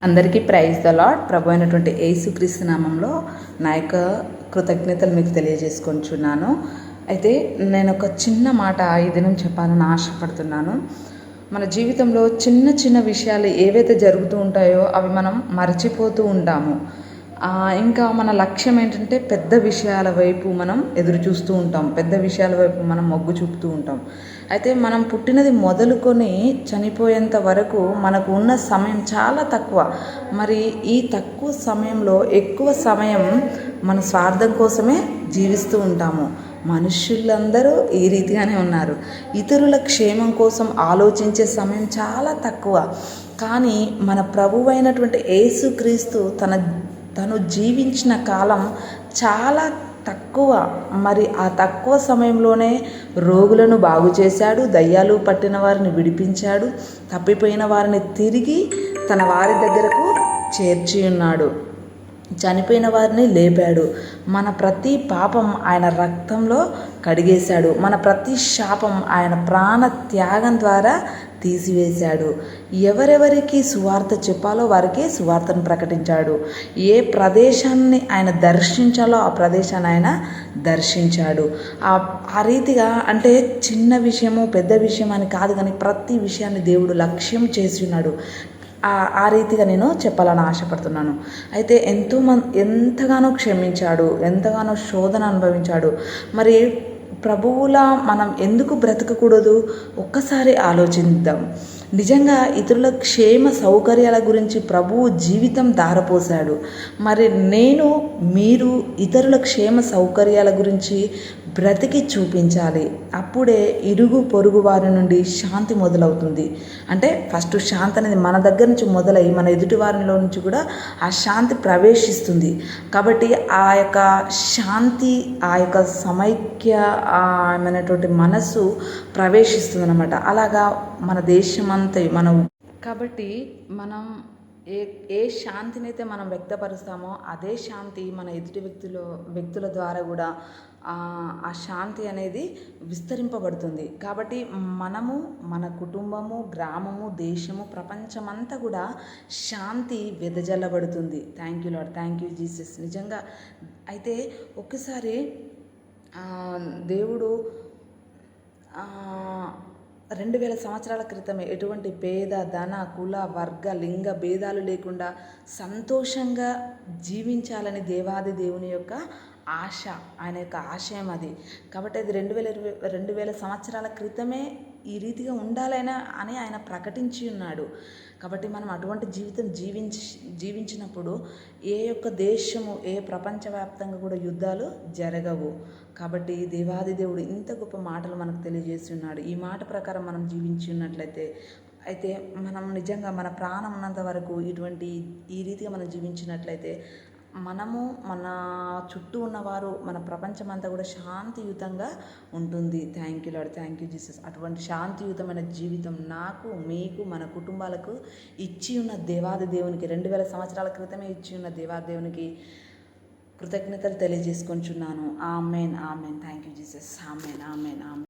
అందరికీ praise the lord. ప్రభు అయినటువంటి యేసుక్రీస్తు నామంలో నా యొక్క కృతజ్ఞతలు మీకు తెలియజేసుకుంటున్నాను. అయితే నేను ఒక చిన్న మాట ఈ దినం చెప్పాలని ఆశపడుతున్నాను. మన జీవితంలో చిన్న చిన్న విషయాలు ఏవైతే జరుగుతూ ఉంటాయో అవి మనం మర్చిపోతూ ఉంటాము. ఇంకా మన లక్ష్యం ఏంటంటే పెద్ద విషయాల వైపు మనం ఎదురు చూస్తూ ఉంటాం, పెద్ద విషయాల వైపు మనం మొగ్గు చూపుతూ ఉంటాం. అయితే మనం పుట్టినది మొదలుకొని చనిపోయేంత వరకు మనకు ఉన్న సమయం చాలా తక్కువ. మరి ఈ తక్కువ సమయంలో ఎక్కువ సమయం మన స్వార్థం కోసమే జీవిస్తూ ఉంటాము. మనుష్యులందరూ ఈ రీతిగానే ఉన్నారు. ఇతరుల క్షేమం కోసం ఆలోచించే సమయం చాలా తక్కువ. కానీ మన ప్రభువైనటువంటి యేసుక్రీస్తు తను జీవించిన కాలం చాలా తక్కువ. మరి ఆ తక్కువ సమయంలోనే రోగులను బాగు చేశాడు, దయ్యాలు పట్టిన వారిని విడిపించాడు, తప్పిపోయిన వారిని తిరిగి తన వారి దగ్గరకు చేర్చి ఉన్నాడు, చనిపోయిన వారిని లేపాడు. మన ప్రతి పాపం ఆయన రక్తంలో కడిగేశాడు. మన ప్రతి శాపం ఆయన ప్రాణ త్యాగం ద్వారా తీసివేశాడు. ఎవరెవరికి సువార్త చెప్పాలో వారికి సువార్తను ప్రకటించాడు. ఏ ప్రదేశాన్ని ఆయన దర్శించాలో ఆ ప్రదేశాన్ని ఆయన దర్శించాడు. ఆ రీతిగా అంటే చిన్న విషయము పెద్ద విషయం అని కాదు, కానీ ప్రతి విషయాన్ని దేవుడు లక్ష్యం చేసి ఉన్నాడు. ఆ రీతిగా నేను చెప్పాలని ఆశపడుతున్నాను. అయితే ఎంతగానో క్షమించాడు, ఎంతగానో శోధన అనుభవించాడు. మరి ప్రభువులా మనం ఎందుకు బ్రతకకూడదు? ఒక్కసారి ఆలోచిద్దాం. నిజంగా ఇతరుల క్షేమ సౌకర్యాల గురించి ప్రభువు జీవితం ధారపోశాడు. మరి మీరు ఇతరుల క్షేమ సౌకర్యాల గురించి బ్రతికి చూపించాలి. అప్పుడే ఇరుగు పొరుగు వారి నుండి శాంతి మొదలవుతుంది. అంటే ఫస్ట్ శాంతి అనేది మన దగ్గర నుంచి మొదలై మన ఎదుటి వారిలో నుంచి కూడా ఆ శాంతి ప్రవేశిస్తుంది. కాబట్టి ఆ యొక్క శాంతి, ఆ యొక్క సమైక్యమైనటువంటి మనస్సు ప్రవేశిస్తుంది అన్నమాట. అలాగా మన దేశమంతా కాబట్టి మనం ఏ శాంతిని అయితే మనం వ్యక్తపరుస్తామో అదే శాంతి మన ఎదుటి వ్యక్తుల ద్వారా కూడా ఆ శాంతి అనేది విస్తరింపబడుతుంది. కాబట్టి మనము, మన కుటుంబము, గ్రామము, దేశము, ప్రపంచమంతా కూడా శాంతి వెదజల్లబడుతుంది. Thank you Lord, thank you Jesus. నిజంగా అయితే ఒక్కసారి దేవుడు 2000 సంవత్సరాల క్రితమే ఎటువంటి పేద, ధన, కుల, వర్గ, లింగ భేదాలు లేకుండా సంతోషంగా జీవించాలని దేవాది దేవుని యొక్క ఆశ, ఆయన యొక్క ఆశయం అది. కాబట్టి అది 2000 సంవత్సరాల క్రితమే ఈ రీతిగా ఉండాలని ఆయన ప్రకటించి ఉన్నాడు. కాబట్టి మనం అటువంటి జీవితం జీవించినప్పుడు ఏ యొక్క దేశము, ఏ ప్రపంచవ్యాప్తంగా కూడా యుద్ధాలు జరగవు. కాబట్టి దేవాది దేవుడు ఇంత గొప్ప మాటలు మనకు తెలియజేసి ఉన్నాడు. ఈ మాట ప్రకారం మనం జీవించి ఉన్నట్లయితే మనం నిజంగా మన ప్రాణం ఉన్నంత వరకు ఈ రీతిగా మనం జీవించినట్లయితే మనము, మన చుట్టూ ఉన్నవారు, మన ప్రపంచమంతా కూడా శాంతియుతంగా ఉంటుంది. Thank you Lord, thank you Jesus. అటువంటి శాంతియుతమైన జీవితం నాకు, మీకు, మన కుటుంబాలకు ఇచ్చి ఉన్న దేవాది దేవునికి 2000 సంవత్సరాల క్రితమే ఇచ్చి ఉన్న దేవాది దేవునికి కృతజ్ఞతలు తెలియజేసుకుంటున్నాను. Amen, amen. Thank you Jesus. Amen, amen, amen.